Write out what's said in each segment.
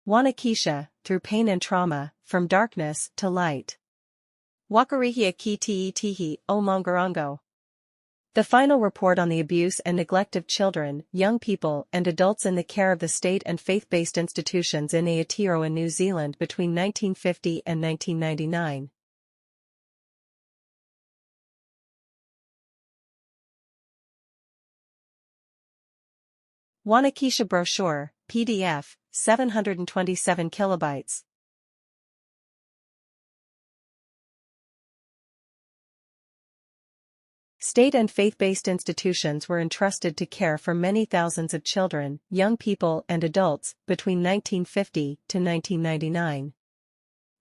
Whanaketia, through pain and trauma, from darkness to light. Wakarihia ki tihi o mongarongo. The final report on the abuse and neglect of children, young people and adults in the care of the state and faith-based institutions in Aotearoa, New Zealand between 1950 and 1999. Whanaketia brochure, PDF, 727 kilobytes. State and faith-based institutions were entrusted to care for many thousands of children, young people and adults, between 1950 to 1999.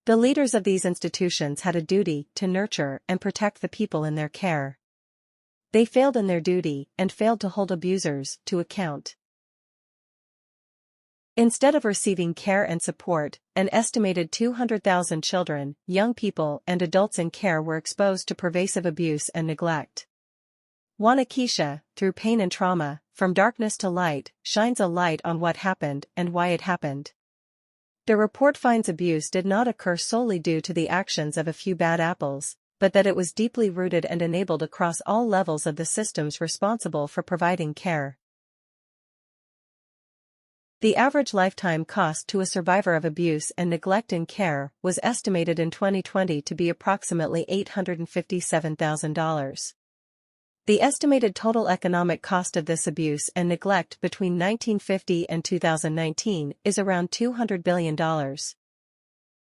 The leaders of these institutions had a duty to nurture and protect the people in their care. They failed in their duty and failed to hold abusers to account. Instead of receiving care and support, an estimated 200,000 children, young people and adults in care were exposed to pervasive abuse and neglect. Whanaketia, through pain and trauma, from darkness to light, shines a light on what happened and why it happened. The report finds abuse did not occur solely due to the actions of a few bad apples, but that it was deeply rooted and enabled across all levels of the systems responsible for providing care. The average lifetime cost to a survivor of abuse and neglect in care was estimated in 2020 to be approximately $857,000. The estimated total economic cost of this abuse and neglect between 1950 and 2019 is around $200 billion.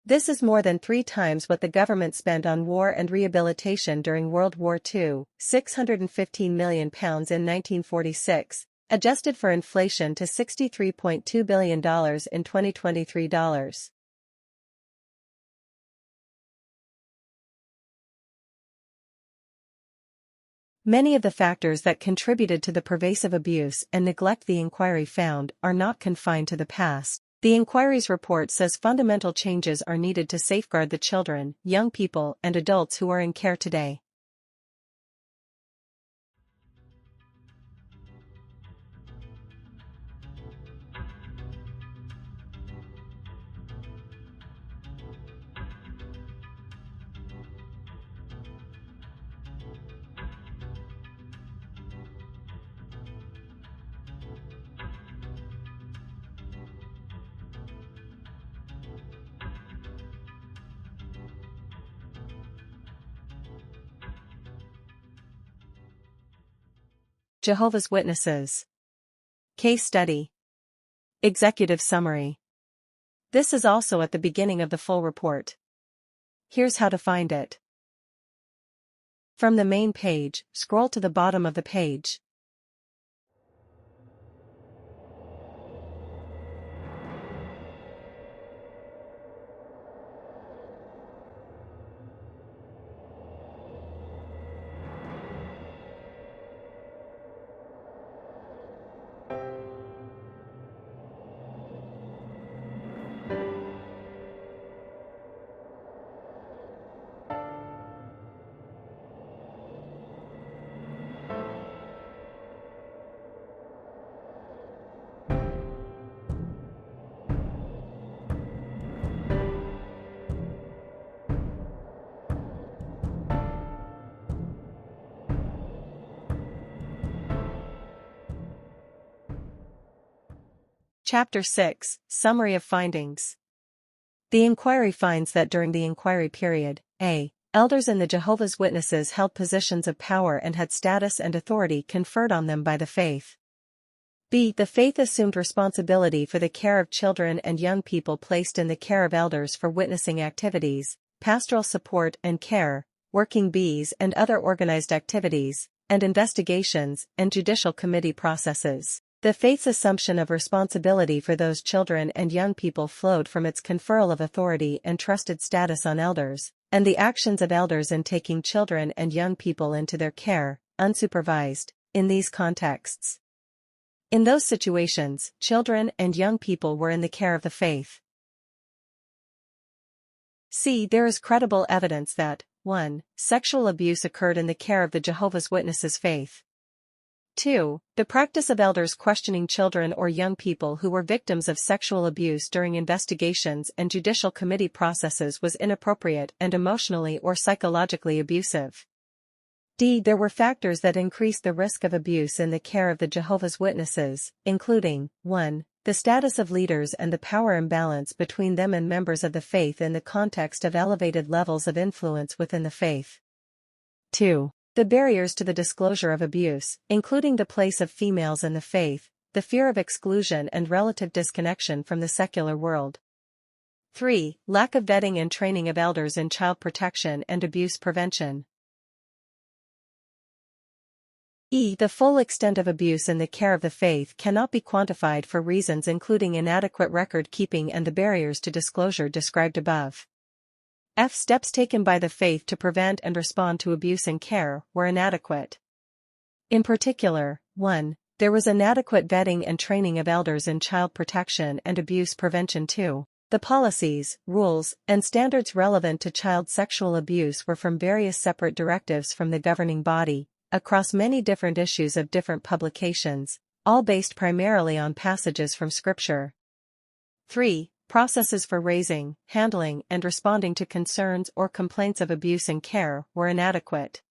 This is more than 3 times what the government spent on war and rehabilitation during World War II, £615 million in 1946, adjusted for inflation to $63.2 billion in 2023 dollars. Many of the factors that contributed to the pervasive abuse and neglect the inquiry found are not confined to the past. The inquiry's report says fundamental changes are needed to safeguard the children, young people and adults who are in care today. Jehovah's Witnesses. Case Study. Executive Summary. This is also at the beginning of the full report. Here's how to find it. From the main page, scroll to the bottom of the page. Chapter 6, Summary of Findings. The inquiry finds that during the inquiry period, a. Elders in the Jehovah's Witnesses held positions of power and had status and authority conferred on them by the faith. b. The faith assumed responsibility for the care of children and young people placed in the care of elders for witnessing activities, pastoral support and care, working bees and other organized activities, and investigations and judicial committee processes. The faith's assumption of responsibility for those children and young people flowed from its conferral of authority and trusted status on elders, and the actions of elders in taking children and young people into their care, unsupervised, in these contexts. In those situations, children and young people were in the care of the faith. c. There is credible evidence that, 1. Sexual abuse occurred in the care of the Jehovah's Witnesses faith. 2. The practice of elders questioning children or young people who were victims of sexual abuse during investigations and judicial committee processes was inappropriate and emotionally or psychologically abusive. D. There were factors that increased the risk of abuse in the care of the Jehovah's Witnesses, including 1. The status of leaders and the power imbalance between them and members of the faith in the context of elevated levels of influence within the faith. 2. The barriers to the disclosure of abuse, including the place of females in the faith, the fear of exclusion and relative disconnection from the secular world. 3. Lack of vetting and training of elders in child protection and abuse prevention. E. The full extent of abuse in the care of the faith cannot be quantified for reasons including inadequate record keeping and the barriers to disclosure described above. F. Steps taken by the faith to prevent and respond to abuse in care were inadequate. In particular, 1. There was inadequate vetting and training of elders in child protection and abuse prevention. 2. The policies, rules, and standards relevant to child sexual abuse were from various separate directives from the governing body, across many different issues of different publications, all based primarily on passages from Scripture. 3. Processes for raising, handling, and responding to concerns or complaints of abuse in care were inadequate.